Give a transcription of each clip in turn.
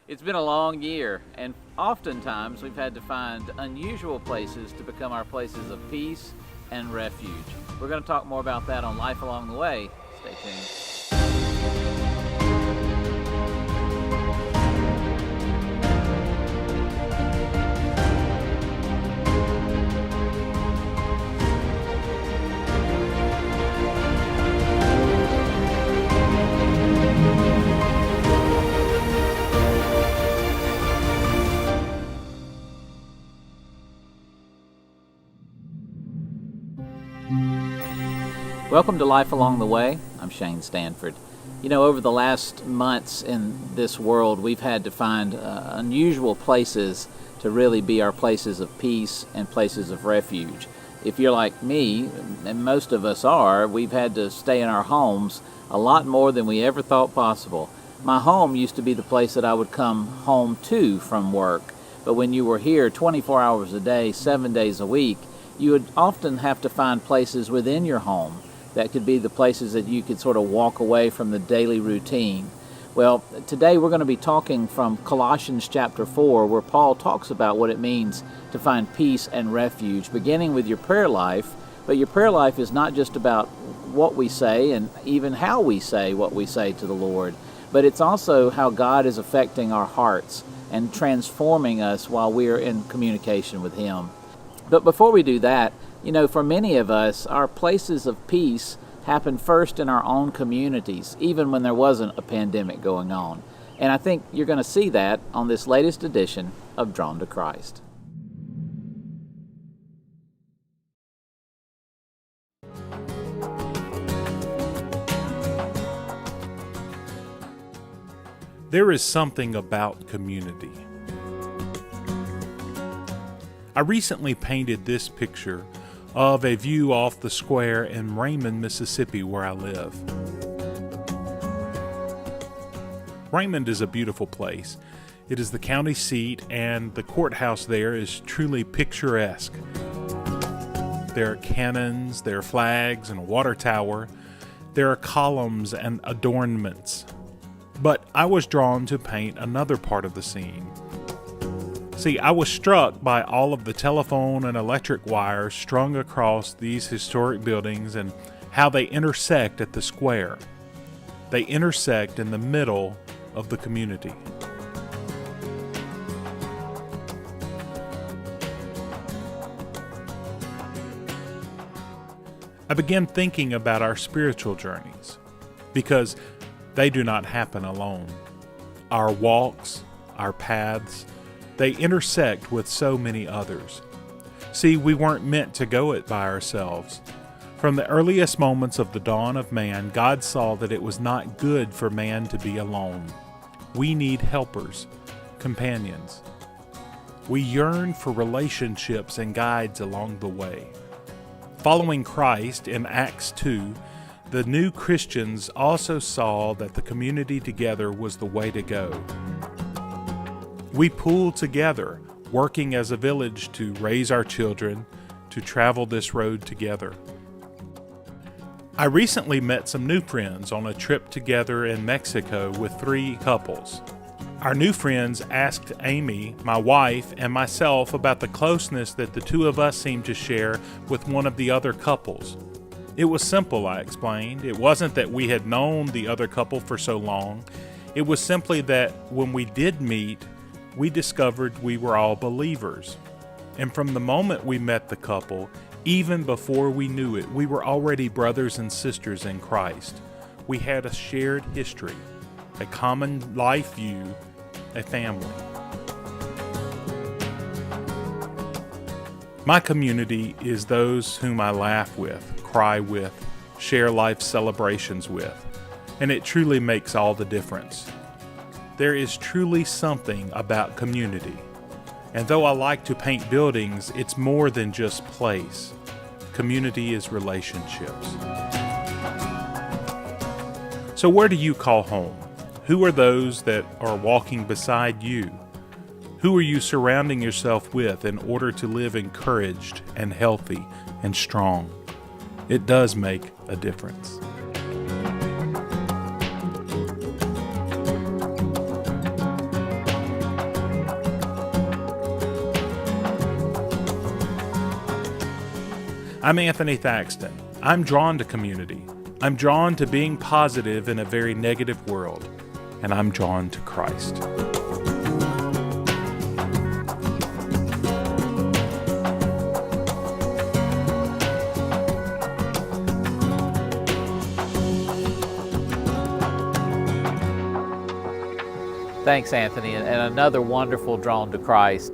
It's been a long year, and oftentimes we've had to find unusual places to become our places of peace and refuge. We're going to talk more about that on Life Along the Way. Stay tuned. Welcome to Life Along the Way. I'm Shane Stanford. You know, over the last months in this world, we've had to find unusual places to really be our places of peace and places of refuge. If you're like me, and most of us are, we've had to stay in our homes a lot more than we ever thought possible. My home used to be the place that I would come home to from work, but when you were here 24 hours a day, 7 days a week, you would often have to find places within your home that could be the places that you could sort of walk away from the daily routine. Well, today we're going to be talking from Colossians chapter 4, where Paul talks about what it means to find peace and refuge, beginning with your prayer life. But your prayer life is not just about what we say and even how we say what we say to the Lord, but it's also how God is affecting our hearts and transforming us while we are in communication with Him. But before we do that, you know, for many of us, our places of peace happened first in our own communities, even when there wasn't a pandemic going on. And I think you're going to see that on this latest edition of Drawn to Christ. There is something about community. I recently painted this picture of a view off the square in Raymond, Mississippi, where I live. Raymond is a beautiful place. It is the county seat, and the courthouse there is truly picturesque. There are cannons, there are flags, and a water tower. There are columns and adornments. But I was drawn to paint another part of the scene. See, I was struck by all of the telephone and electric wires strung across these historic buildings and how they intersect at the square. They intersect in the middle of the community. I began thinking about our spiritual journeys because they do not happen alone. Our walks, our paths, they intersect with so many others. See, we weren't meant to go it by ourselves. From the earliest moments of the dawn of man, God saw that it was not good for man to be alone. We need helpers, companions. We yearn for relationships and guides along the way. Following Christ in Acts 2, the new Christians also saw that the community together was the way to go. We pooled together, working as a village to raise our children, to travel this road together. I recently met some new friends on a trip together in Mexico with 3 couples. Our new friends asked Amy, my wife, and myself about the closeness that the 2 of us seemed to share with one of the other couples. It was simple, I explained. It wasn't that we had known the other couple for so long. It was simply that when we did meet, we discovered we were all believers. And from the moment we met the couple, even before we knew it, we were already brothers and sisters in Christ. We had a shared history, a common life view, a family. My community is those whom I laugh with, cry with, share life celebrations with, and it truly makes all the difference. There is truly something about community. And though I like to paint buildings, it's more than just place. Community is relationships. So where do you call home? Who are those that are walking beside you? Who are you surrounding yourself with in order to live encouraged and healthy and strong? It does make a difference. I'm Anthony Thaxton. I'm drawn to community. I'm drawn to being positive in a very negative world. And I'm drawn to Christ. Thanks, Anthony, and another wonderful drawn to Christ.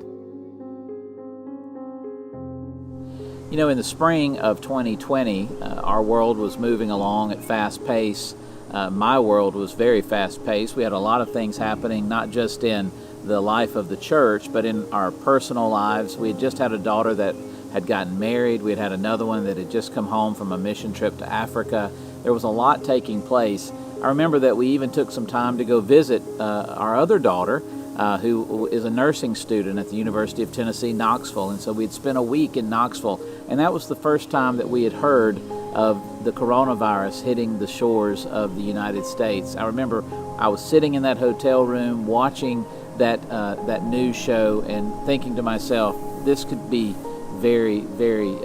You know, in the spring of 2020, our world was moving along at fast pace. My world was very fast paced. We had a lot of things happening, not just in the life of the church, but in our personal lives. We had just had a daughter that had gotten married. We had had another one that had just come home from a mission trip to Africa. There was a lot taking place. I remember that we even took some time to go visit our other daughter, who is a nursing student at the University of Tennessee, Knoxville. And so we'd spent a week in Knoxville, and that was the first time that we had heard of the coronavirus hitting the shores of the United States. I remember I was sitting in that hotel room watching that news show and thinking to myself, this could be very, very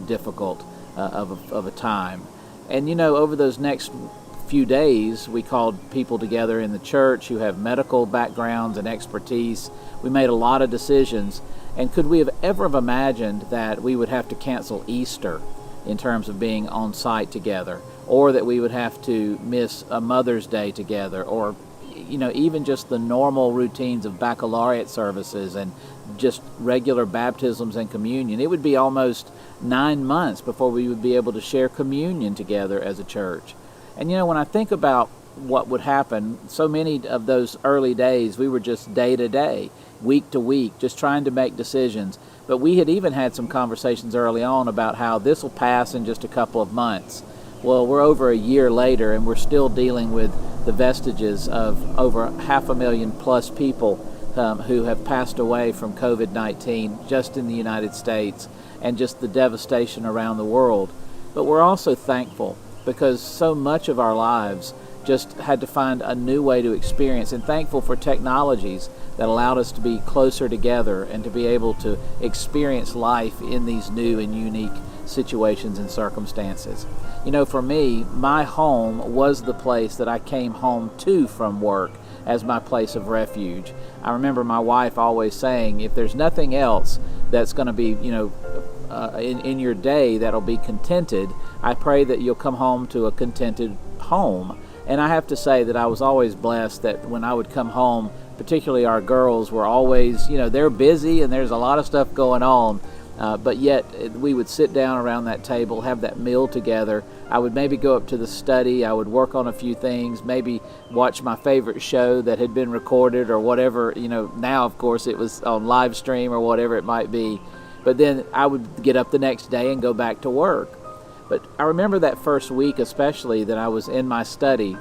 difficult of a time. And you know, over those next few days, we called people together in the church who have medical backgrounds and expertise. We made a lot of decisions. And could we have ever have imagined that we would have to cancel Easter in terms of being on site together, or that we would have to miss a Mother's Day together, or you know, even just the normal routines of baccalaureate services and just regular baptisms and communion? It would be almost 9 months before we would be able to share communion together as a church. And you know, when I think about what would happen, so many of those early days, we were just day to day, week to week, just trying to make decisions. But we had even had some conversations early on about how this will pass in just a couple of months. Well, we're over a year later, and we're still dealing with the vestiges of over 500,000 plus people who have passed away from COVID-19 just in the United States, and just the devastation around the world. But we're also thankful because so much of our lives just had to find a new way to experience, and thankful for technologies that allowed us to be closer together and to be able to experience life in these new and unique situations and circumstances. You know, for me, my home was the place that I came home to from work as my place of refuge. I remember my wife always saying, if there's nothing else that's going to be, you know, in your day that'll be contented, I pray that you'll come home to a contented home. And I have to say that I was always blessed that when I would come home, particularly our girls were always, you know, they're busy and there's a lot of stuff going on, but yet we would sit down around that table, have that meal together. I would maybe go up to the study, I would work on a few things, maybe watch my favorite show that had been recorded or whatever, you know, now of course it was on live stream or whatever it might be. But then I would get up the next day and go back to work. But I remember that first week especially that I was in my study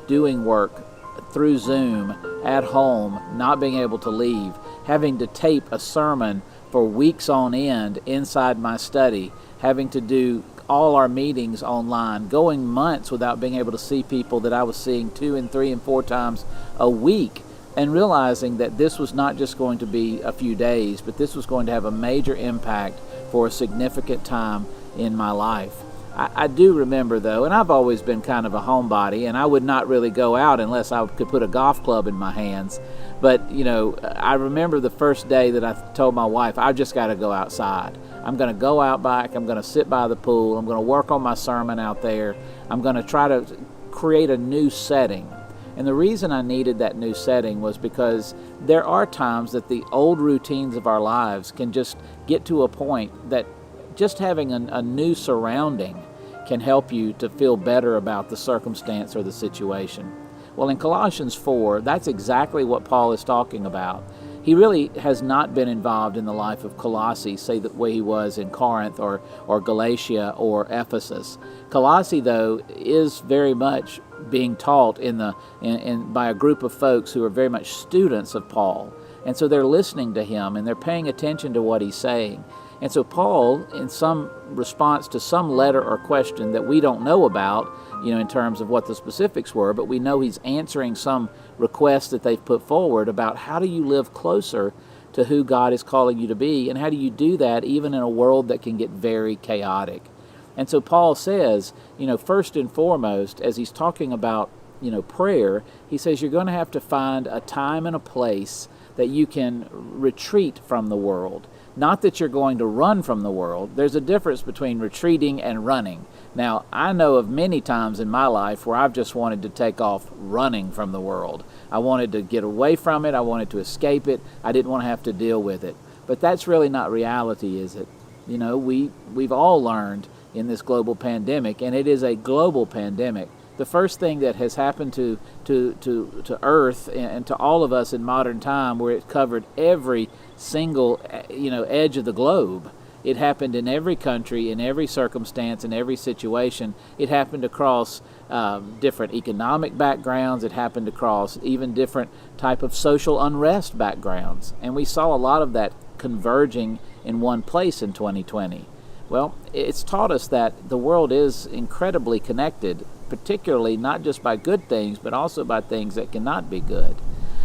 doing work through Zoom at home, not being able to leave, having to tape a sermon for weeks on end inside my study, having to do all our meetings online, going months without being able to see people that I was seeing 2 and 3 and 4 times a week, and realizing that this was not just going to be a few days, but this was going to have a major impact for a significant time in my life. I do remember, though, and I've always been kind of a homebody, and I would not really go out unless I could put a golf club in my hands. But, you know, I remember the first day that I told my wife, I've just got to go outside. I'm going to go out back, I'm going to sit by the pool, I'm going to work on my sermon out there, I'm going to try to create a new setting. And the reason I needed that new setting was because there are times that the old routines of our lives can just get to a point that just having a new surrounding can help you to feel better about the circumstance or the situation. Well, in Colossians 4, that's exactly what Paul is talking about. He really has not been involved in the life of Colossae, say the way he was in Corinth or Galatia or Ephesus. Colossae, though, is very much being taught by a group of folks who are very much students of Paul. And so they're listening to him and they're paying attention to what he's saying. And so Paul, in some response to some letter or question that we don't know about, you know, in terms of what the specifics were, but we know he's answering some request that they've put forward about how do you live closer to who God is calling you to be? And how do you do that even in a world that can get very chaotic? And so Paul says, first and foremost, as he's talking about, prayer, he says you're going to have to find a time and a place that you can retreat from the world. Not that you're going to run from the world. There's a difference between retreating and running. Now, I know of many times in my life where I've just wanted to take off running from the world. I wanted to get away from it. I wanted to escape it. I didn't want to have to deal with it. But that's really not reality, is it? We've all learned in this global pandemic, and it is a global pandemic. The first thing that has happened to Earth and to all of us in modern time, where it covered every single edge of the globe. It happened in every country, in every circumstance, in every situation. It happened across different economic backgrounds. It happened across even different type of social unrest backgrounds. And we saw a lot of that converging in one place in 2020. Well, it's taught us that the world is incredibly connected, particularly not just by good things, but also by things that cannot be good.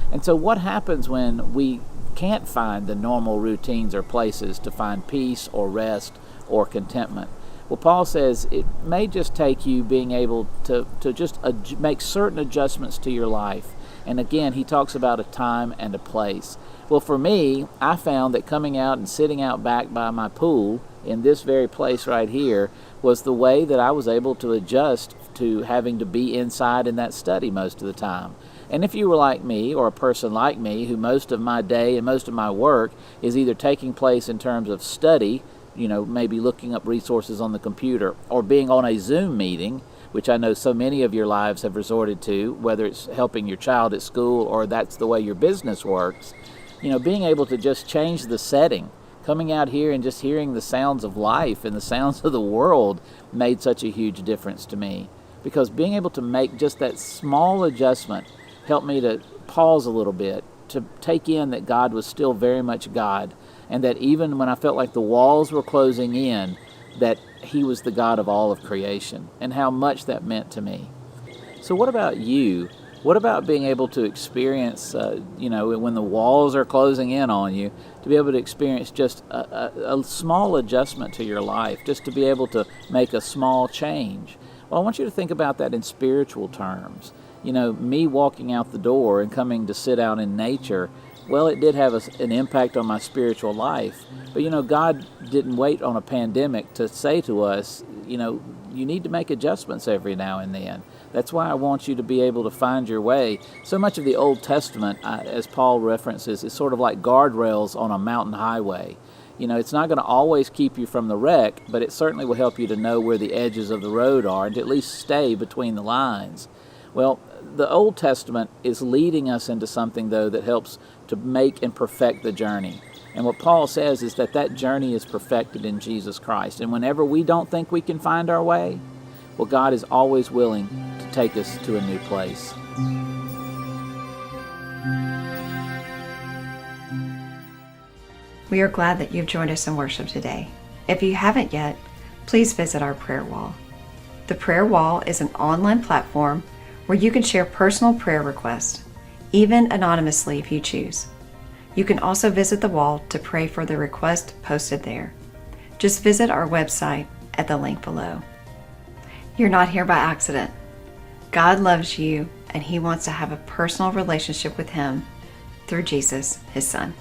And so what happens when we can't find the normal routines or places to find peace or rest or contentment? Well, Paul says it may just take you being able to just make certain adjustments to your life. And again, he talks about a time and a place. Well, for me, I found that coming out and sitting out back by my pool in this very place right here was the way that I was able to adjust to having to be inside in that study most of the time. And if you were like me, or a person like me, who most of my day and most of my work is either taking place in terms of study, maybe looking up resources on the computer, or being on a Zoom meeting, which I know so many of your lives have resorted to, whether it's helping your child at school or that's the way your business works, being able to just change the setting, coming out here and just hearing the sounds of life and the sounds of the world made such a huge difference to me. Because being able to make just that small adjustment helped me to pause a little bit, to take in that God was still very much God, and that even when I felt like the walls were closing in, that He was the God of all of creation, and how much that meant to me. So what about you? What about being able to experience, when the walls are closing in on you, to be able to experience just a small adjustment to your life, just to be able to make a small change? Well, I want you to think about that in spiritual terms. Me walking out the door and coming to sit out in nature, well, it did have an impact on my spiritual life. But, God didn't wait on a pandemic to say to us, you need to make adjustments every now and then. That's why I want you to be able to find your way. So much of the Old Testament, as Paul references, is sort of like guardrails on a mountain highway. It's not going to always keep you from the wreck, but it certainly will help you to know where the edges of the road are and to at least stay between the lines. Well, the Old Testament is leading us into something, though, that helps to make and perfect the journey. And what Paul says is that journey is perfected in Jesus Christ. And whenever we don't think we can find our way, well, God is always willing to take us to a new place. We are glad that you've joined us in worship today. If you haven't yet, please visit our prayer wall. The prayer wall is an online platform where you can share personal prayer requests, even anonymously if you choose. You can also visit the wall to pray for the request posted there. Just visit our website at the link below. You're not here by accident. God loves you, and He wants to have a personal relationship with Him through Jesus, His Son.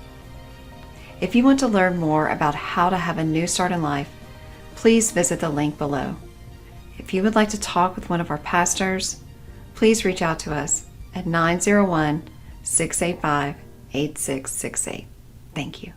If you want to learn more about how to have a new start in life, please visit the link below. If you would like to talk with one of our pastors, please reach out to us at 901-685-8668. Thank you.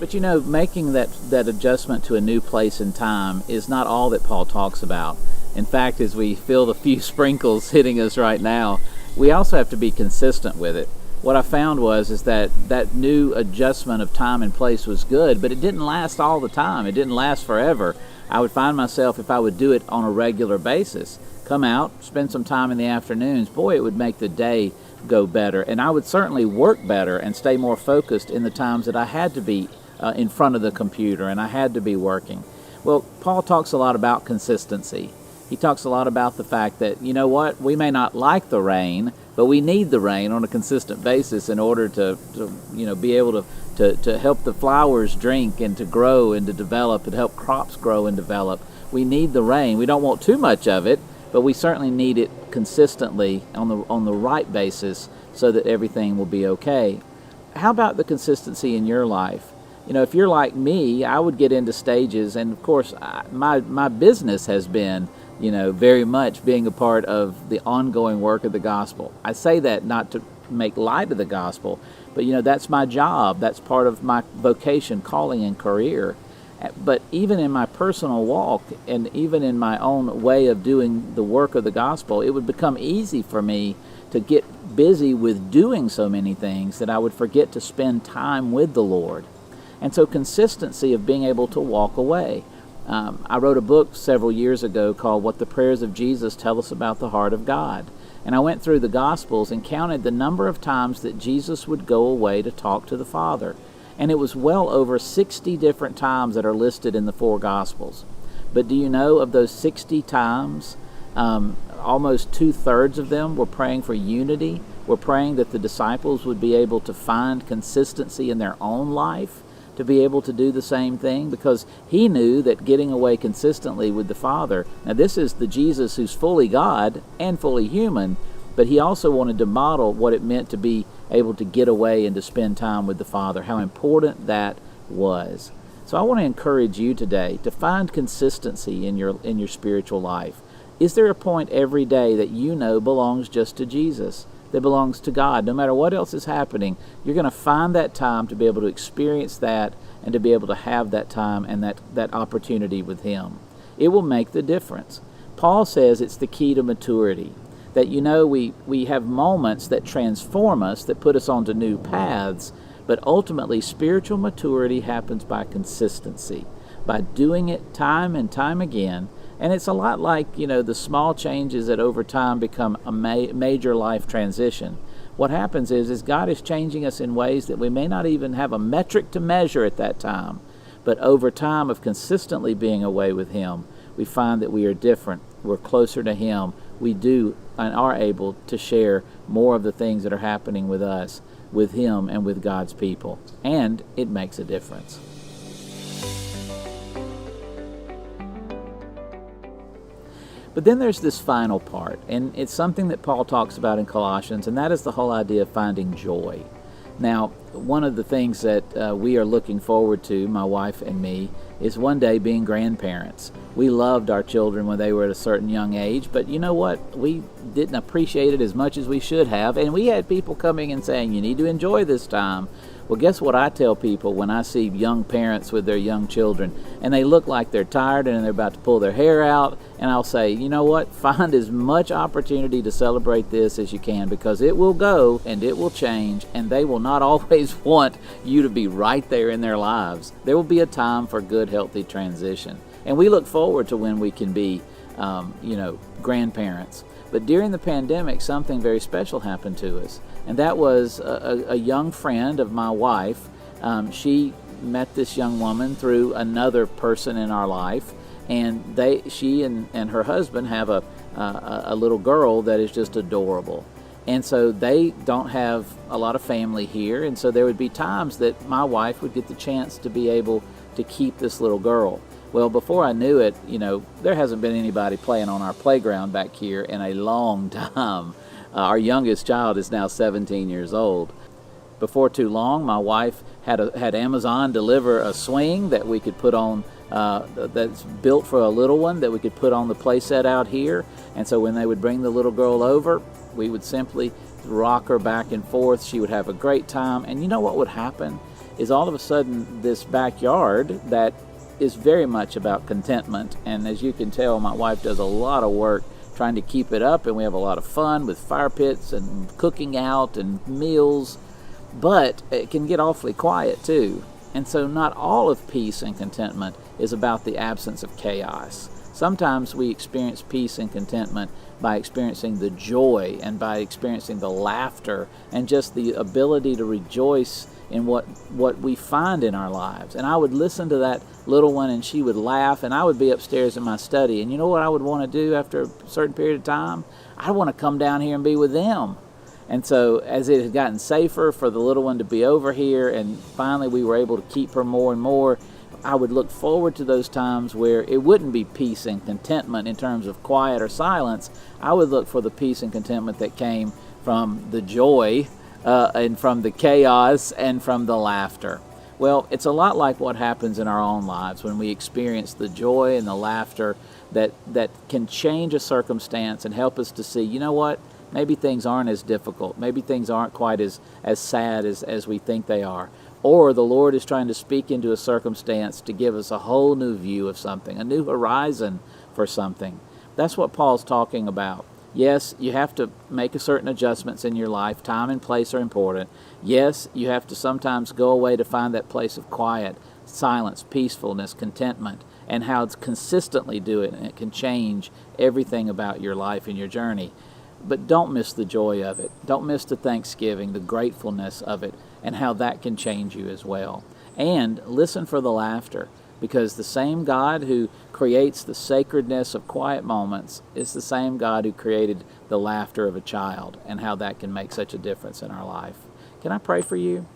But making that adjustment to a new place and time is not all that Paul talks about. In fact, as we feel the few sprinkles hitting us right now, we also have to be consistent with it. What I found is that new adjustment of time and place was good, but it didn't last all the time. It didn't last forever. I would find myself, if I would do it on a regular basis, come out, spend some time in the afternoons, boy, it would make the day go better. And I would certainly work better and stay more focused in the times that I had to be in front of the computer and I had to be working. Well, Paul talks a lot about consistency. he talks a lot about the fact that, you know what, we may not like the rain, but we need the rain on a consistent basis in order to be able to help the flowers drink and to grow and to develop and help crops grow and develop. We need the rain. We don't want too much of it, but we certainly need it consistently on the right basis so that everything will be okay. How about the consistency in your life? If you're like me, I would get into stages, and of course, my business has been, very much being a part of the ongoing work of the gospel. I say that not to make light of the gospel, but that's my job. That's part of my vocation, calling, and career. But even in my personal walk and even in my own way of doing the work of the gospel, it would become easy for me to get busy with doing so many things that I would forget to spend time with the Lord. And so consistency of being able to walk away. I wrote a book several years ago called What the Prayers of Jesus Tell Us About the Heart of God. And I went through the Gospels and counted the number of times that Jesus would go away to talk to the Father. And it was well over 60 different times that are listed in the 4 Gospels. But do you know, of those 60 times, almost 2/3 of them were praying for unity, were praying that the disciples would be able to find consistency in their own life, to be able to do the same thing, because he knew that getting away consistently with the Father, now this is the Jesus who's fully God and fully human, but he also wanted to model what it meant to be able to get away and to spend time with the Father, how important that was. So I want to encourage you today to find consistency in your spiritual life. Is there a point every day that you know belongs just to Jesus, that belongs to God? No matter what else is happening, you're going to find that time to be able to experience that and to be able to have that time and that opportunity with him. It will make the difference. Paul says it's the key to maturity. That we have moments that transform us, that put us onto new paths, but ultimately spiritual maturity happens by consistency, by doing it time and time again. And it's a lot like, the small changes that over time become a major life transition. What happens is God is changing us in ways that we may not even have a metric to measure at that time. But over time of consistently being away with him, we find that we are different. We're closer to him. We do and are able to share more of the things that are happening with us, with him, and with God's people. And it makes a difference. But then there's this final part, and it's something that Paul talks about in Colossians, and that is the whole idea of finding joy. Now, one of the things that we are looking forward to, my wife and me, is one day being grandparents. We loved our children when they were at a certain young age, but you know what? We didn't appreciate it as much as we should have, and we had people coming and saying, you need to enjoy this time. Well, guess what I tell people when I see young parents with their young children, and they look like they're tired and they're about to pull their hair out, and I'll say, you know what? Find as much opportunity to celebrate this as you can, because it will go and it will change, and they will not always want you to be right there in their lives. There will be a time for good, healthy transition. And we look forward to when we can be, grandparents. But during the pandemic, something very special happened to us. And that was a young friend of my wife. She met this young woman through another person in our life. And she and her husband have a little girl that is just adorable. And so they don't have a lot of family here. And so there would be times that my wife would get the chance to be able to keep this little girl. Well, before I knew it, there hasn't been anybody playing on our playground back here in a long time. Our youngest child is now 17 years old. Before too long, my wife had Amazon deliver a swing that we could put on, that's built for a little one, that we could put on the play set out here. And so when they would bring the little girl over, we would simply rock her back and forth. She would have a great time. And you know what would happen is all of a sudden this backyard that is very much about contentment. And as you can tell, my wife does a lot of work trying to keep it up, and we have a lot of fun with fire pits and cooking out and meals, but it can get awfully quiet too. And so not all of peace and contentment is about the absence of chaos. Sometimes we experience peace and contentment by experiencing the joy and by experiencing the laughter and just the ability to rejoice in what we find in our lives. And I would listen to that little one, and she would laugh, and I would be upstairs in my study. And you know what I would want to do after a certain period of time? I want to come down here and be with them. And so as it had gotten safer for the little one to be over here, and finally we were able to keep her more and more, I would look forward to those times where it wouldn't be peace and contentment in terms of quiet or silence. I would look for the peace and contentment that came from the joy and from the chaos and from the laughter. Well, it's a lot like what happens in our own lives when we experience the joy and the laughter that can change a circumstance and help us to see, you know what, maybe things aren't as difficult. Maybe things aren't quite as sad as we think they are. Or the Lord is trying to speak into a circumstance to give us a whole new view of something, a new horizon for something. That's what Paul's talking about. Yes, you have to make certain adjustments in your life. Time and place are important. Yes, you have to sometimes go away to find that place of quiet, silence, peacefulness, contentment, and how to consistently do it, and it can change everything about your life and your journey. But don't miss the joy of it. Don't miss the thanksgiving, the gratefulness of it, and how that can change you as well. And listen for the laughter, because the same God who creates the sacredness of quiet moments is the same God who created the laughter of a child, and how that can make such a difference in our life. Can I pray for you?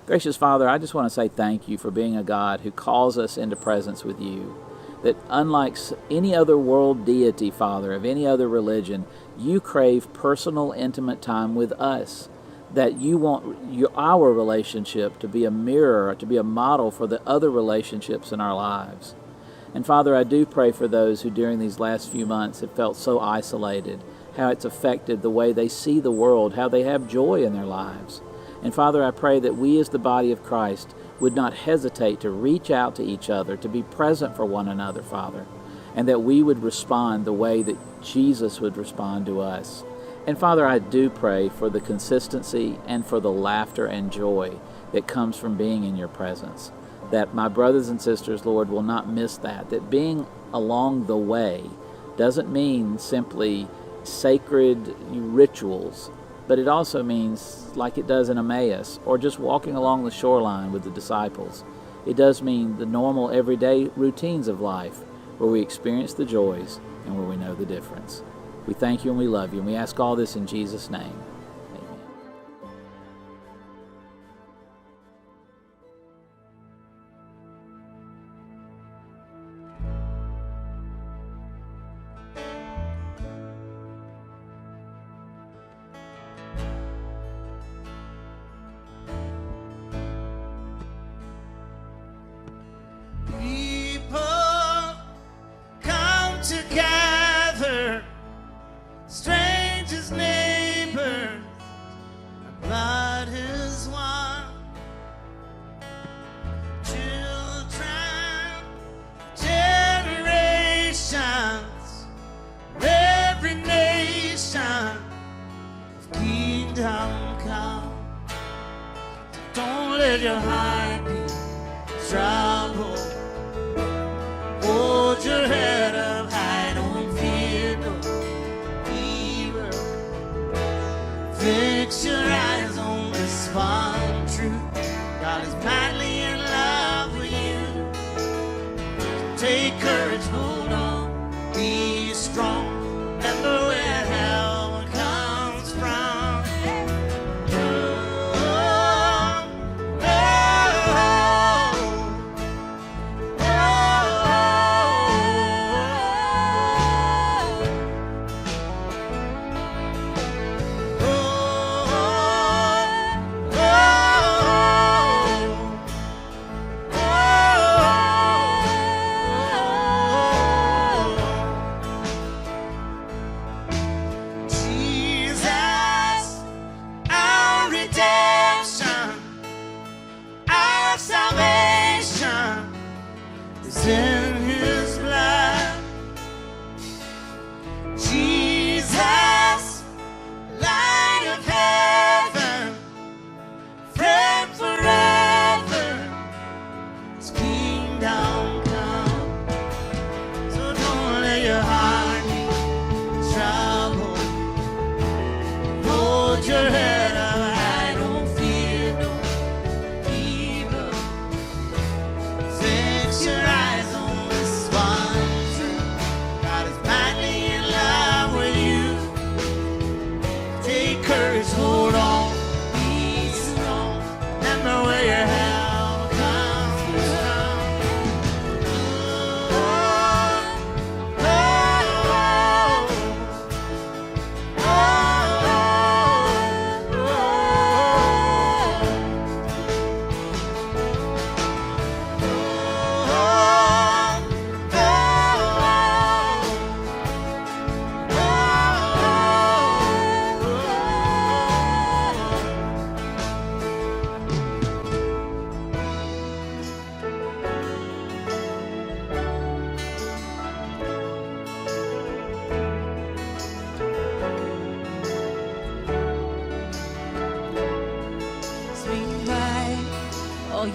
Gracious Father, I just want to say thank you for being a God who calls us into presence with you. That unlike any other world deity, Father, of any other religion, you crave personal, intimate time with us. That you want our relationship to be a mirror, to be a model for the other relationships in our lives. And Father, I do pray for those who during these last few months have felt so isolated, how it's affected the way they see the world, how they have joy in their lives. And Father, I pray that we as the body of Christ would not hesitate to reach out to each other, to be present for one another, Father, and that we would respond the way that Jesus would respond to us. And Father, I do pray for the consistency and for the laughter and joy that comes from being in your presence, that my brothers and sisters, Lord, will not miss that being along the way doesn't mean simply sacred rituals, but it also means, like it does in Emmaus, or just walking along the shoreline with the disciples. It does mean the normal, everyday routines of life, where we experience the joys and where we know the difference. We thank you and we love you, and we ask all this in Jesus' name. Amen. People come together, strangers, neighbors, our blood is one. Children, generations, every nation, of kingdom come. Don't let your heart be troubled. Hold your head up high, don't fear no evil. Fix your eyes on this one truth: God is madly in love with you. Take courage, hold on, be strong. Remember where help comes from.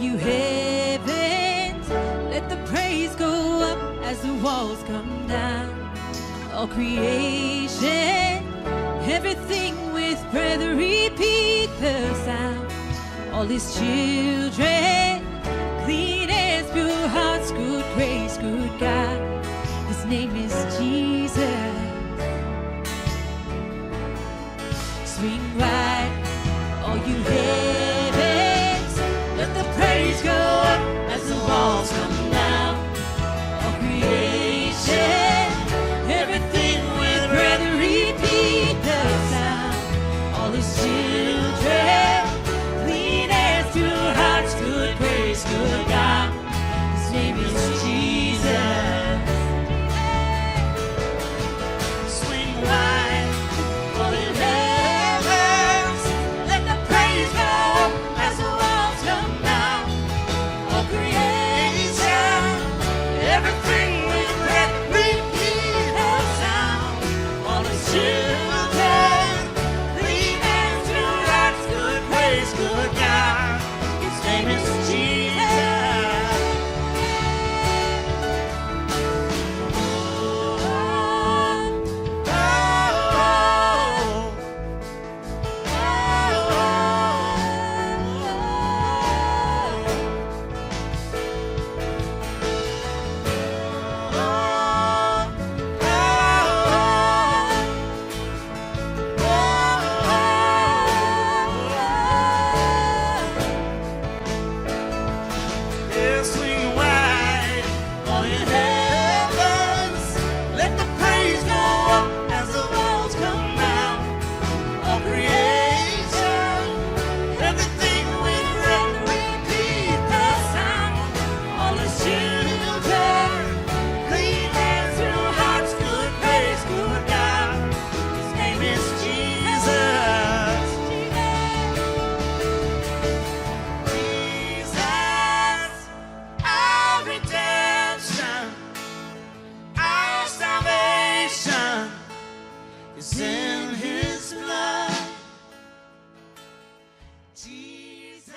you heavens, let the praise go up as the walls come down. All creation, everything with breath, repeat the sound. All his children, clean hands, pure hearts, good grace, good God. His name is Jesus. Swing wide, all you heavens, let the praise go up as the walls come down. All creation, everything with breath, repeat the sound. All his children, clean hands, pure hearts, good grace, good God. His name is Jesus. Swing wide, all you heavens, let the praise go up as the walls come down. All creation, everything with breath, repeat the sound. All his children, clean hands, pure hearts, good praise, good God. His name is Jesus. Yeah, swing wide, all you heavens, let the praise go up as the walls come down. All creation, everything with breath, repeat the sound. All his children, clean hands, pure hearts, good praise, good God. His name is Jesus. Jesus, our redemption, our salvation is in his blood. Jesus,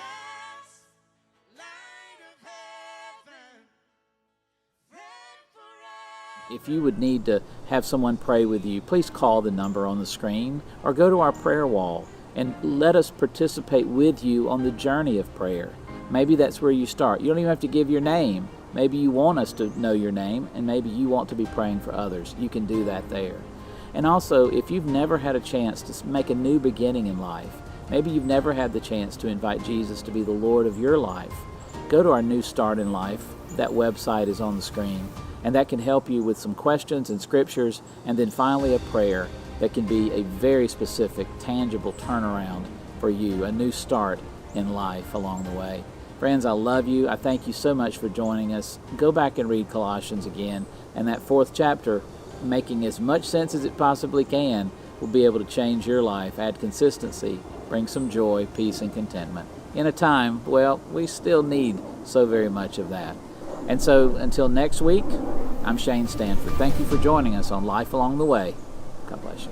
light of heaven, friend forever. If you would need to have someone pray with you, please call the number on the screen or go to our prayer wall and let us participate with you on the journey of prayer. Maybe that's where you start. You don't even have to give your name. Maybe you want us to know your name, and maybe you want to be praying for others. You can do that there. And also, if you've never had a chance to make a new beginning in life, maybe you've never had the chance to invite Jesus to be the Lord of your life, go to our New Start in Life. That website is on the screen, and that can help you with some questions and scriptures, and then finally a prayer that can be a very specific, tangible turnaround for you, a new start in life along the way. Friends, I love you. I thank you so much for joining us. Go back and read Colossians again, and that 4th chapter, making as much sense as it possibly can, will be able to change your life, add consistency, bring some joy, peace, and contentment. In a time, well, we still need so very much of that. And so, until next week, I'm Shane Stanford. Thank you for joining us on Life Along the Way. God bless you.